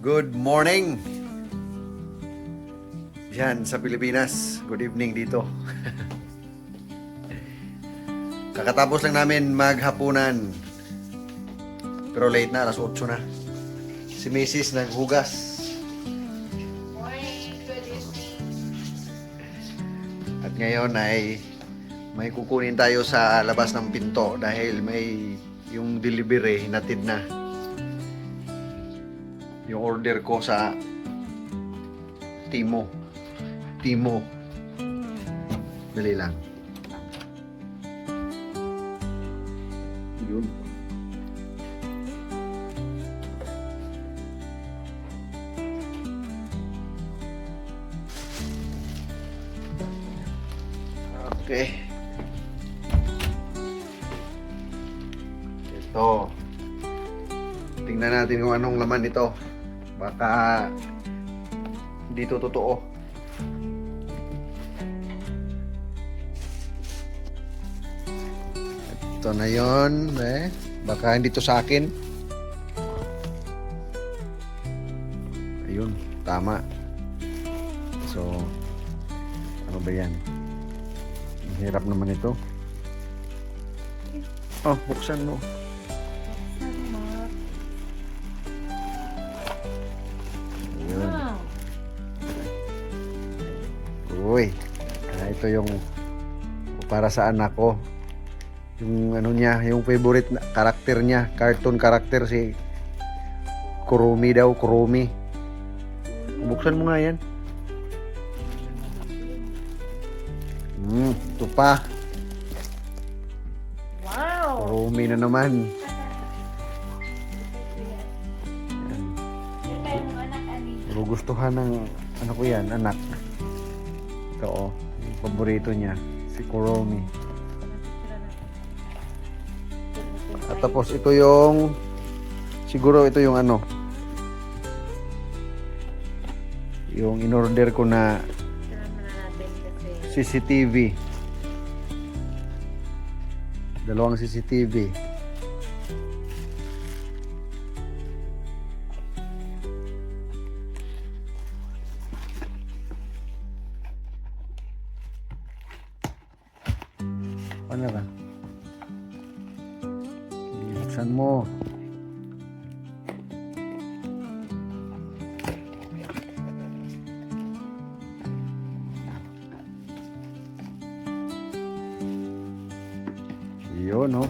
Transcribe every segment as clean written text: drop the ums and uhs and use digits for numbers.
Good morning! Yan sa Pilipinas. Good evening dito. Kakatapos lang namin maghapunan. Pero late na, alas 8 na. Si Mrs. naghugas. Morning, good evening. At ngayon ay may kukunin tayo sa labas ng pinto dahil may yung delivery hinatid na. Yung order ko sa Timo. Dali lang. Yun. Okay. Ito. Tingnan natin kung anong laman nito. Baka hindi to totoo. Ito na yon, baka hindi to sa akin. Ayun, tama. So, ano ba yan? Ang hirap naman ito. Oh, buksan mo. Ayun. Wow. Uy, ito yung para sa anak ko. Yung ano niya, yung favorite na karakter niya, cartoon karakter si Kurumi daw, Kurumi. Buksan mo nga yan. Ito pa. Wow. Kurumi na naman. Yan. Puro gustuhan ng ano ko yan, anak. Ito oh, yung paborito niya, si Kurumi. At tapos ito yung siguro ito yung ano yung in-order ko na CCTV. Dalawang CCTV. Ano ba? Buksan mo. Yun, no?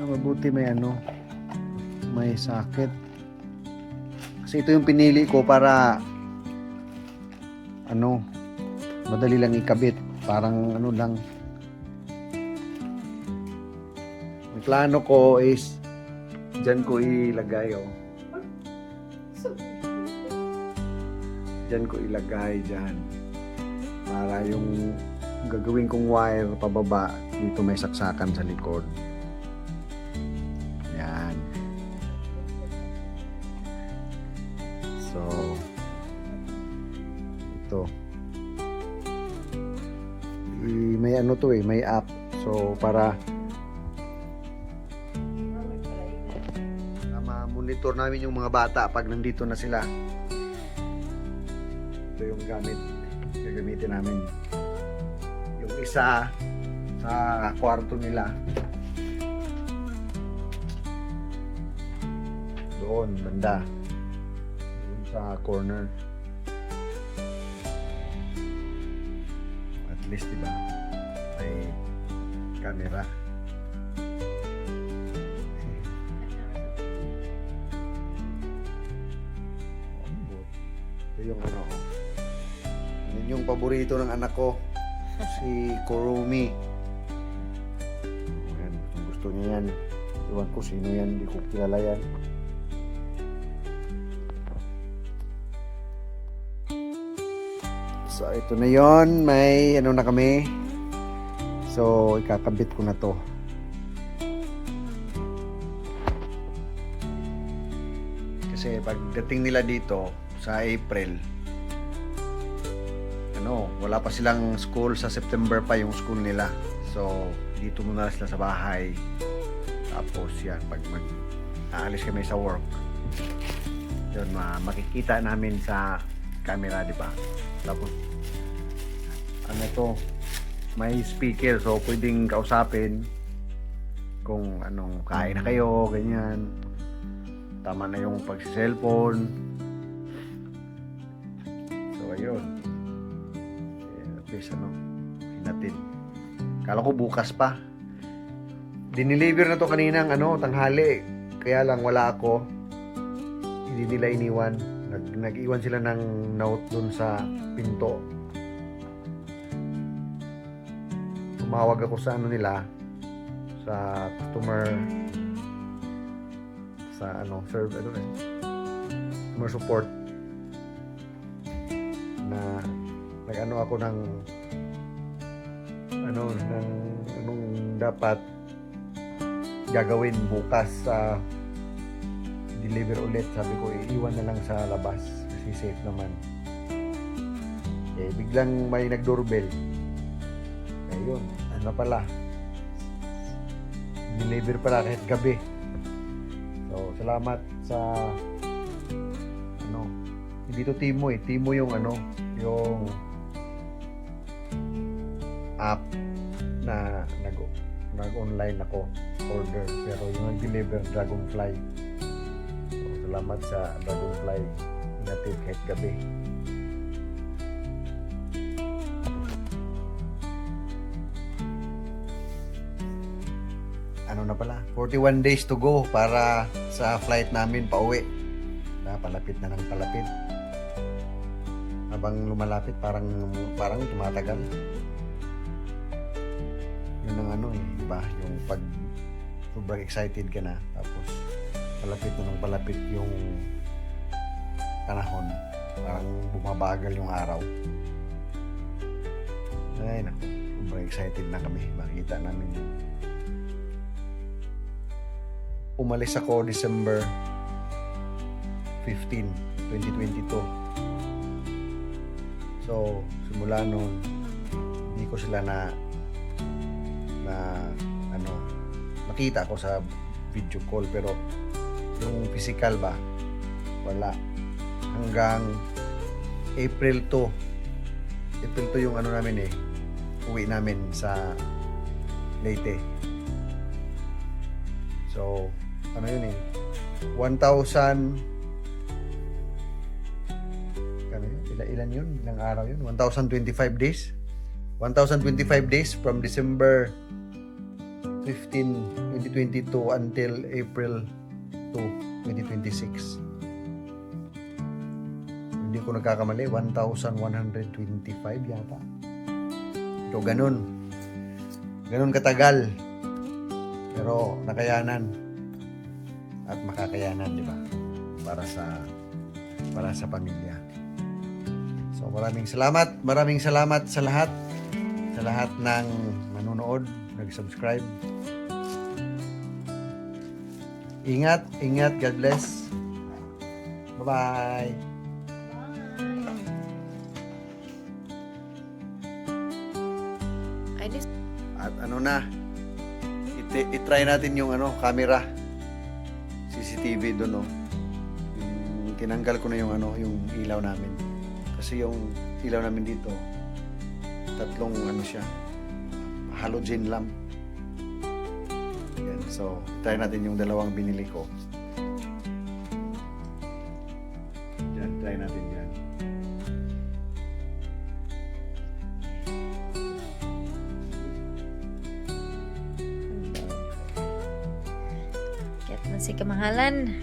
Mabuti may ano, may socket. Kasi ito yung pinili ko para ano, madali lang ikabit. Parang ano lang. Ang plano ko is dyan ko ilagay, oh. Dyan ko ilagay dyan. Para yung gagawin kong wire pababa, dito may saksakan sa likod. Yan. So, ito. May ano to may app. So, para ma-monitor namin yung mga bata pag nandito na sila. Ito yung gagamitin namin. Yung isa sa kwarto nila. Doon, banda. Doon sa corner. At least, diba? May camera. Ito yung ano. Yan yung paborito ng anak ko. Si Kurumi. Yan, kung gusto niya yan. Iwan ko sino yan. Hindi ko kilala yan. So, ito na yon. May ano na kami. So, ikakabit ko na to. Kasi pagdating nila dito sa April, ano, wala pa silang school, sa September pa yung school nila. So, dito muna sila sa bahay. Tapos yan, pag aalis kami sa work, yun, makikita namin sa camera, di ba? Tapos, ano to, may speaker, so pwedeng kausapin kung anong kain na kayo, ganyan. Tama na yung pag-cellphone. So, ayun. At least, hinatid. Kala ko bukas pa. Dineliver na to kaninang tanghali. Kaya lang wala ako. Hindi nila iniwan. Nag-iwan sila ng note dun sa pinto. Tumawag ako sa nila, sa customer, sa customer support, na nag-ano ako ng anong dapat gagawin bukas sa deliver ulit. Sabi ko, iiwan na lang sa labas kasi safe naman. Biglang may nag-doorbell. Ayun, pala, deliver pala kahit gabi. So, salamat sa hindi to Timo Timo yung yung app na nag-online ako order, pero yung nag-deliver Dragonfly. So, salamat sa Dragonfly, natin kahit gabi. Na pala, 41 days to go para sa flight namin pauwi. Palapit na ng palapit. Habang lumalapit, parang tumatagal. Yun ang diba? Yung pag sobrang excited ka na, tapos palapit na ng palapit yung panahon. Parang bumabagal yung araw. Ay, naku, sobrang excited na kami. Makita namin yun. Umalis ako December 15, 2022. So, simula noon, hindi ko sila nakita ko sa video call, pero yung physical ba, wala. Hanggang April 2 yung namin uwi namin sa Leyte. So, 1,000 ilan yun? Ilang araw yun? 1,025 days? 1,025 days from December 15, 2022 until April 2, 2026. Hindi ko nagkakamali, 1,125 yata. So, ganun katagal. Pero nakayanan at makakayanan, di ba? Para sa pamilya. So, maraming salamat sa lahat ng nanonood, nag-subscribe. Ingat, God bless. Bye-bye. At i-try natin yung camera, CCTV doon, tinanggal ko na yung ilaw namin, kasi yung ilaw namin dito tatlong siya, halogen lamp. Yan, so try natin yung dalawang binili ko. Yan, try natin yan. Si kamahalan.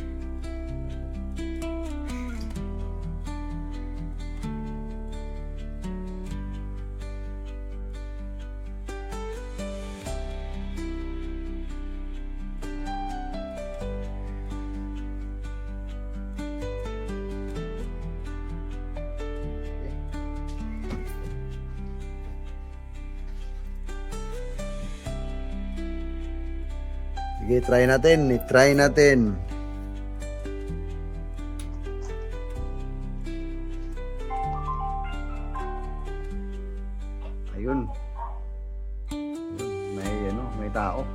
Sige, try natin. Ayun. May tao.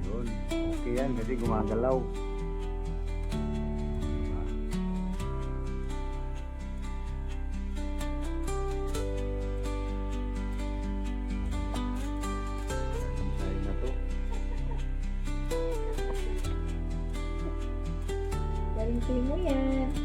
Yun. Okay yan kasi gumagalaw. Diba? Tayo na to. Galing mo yan.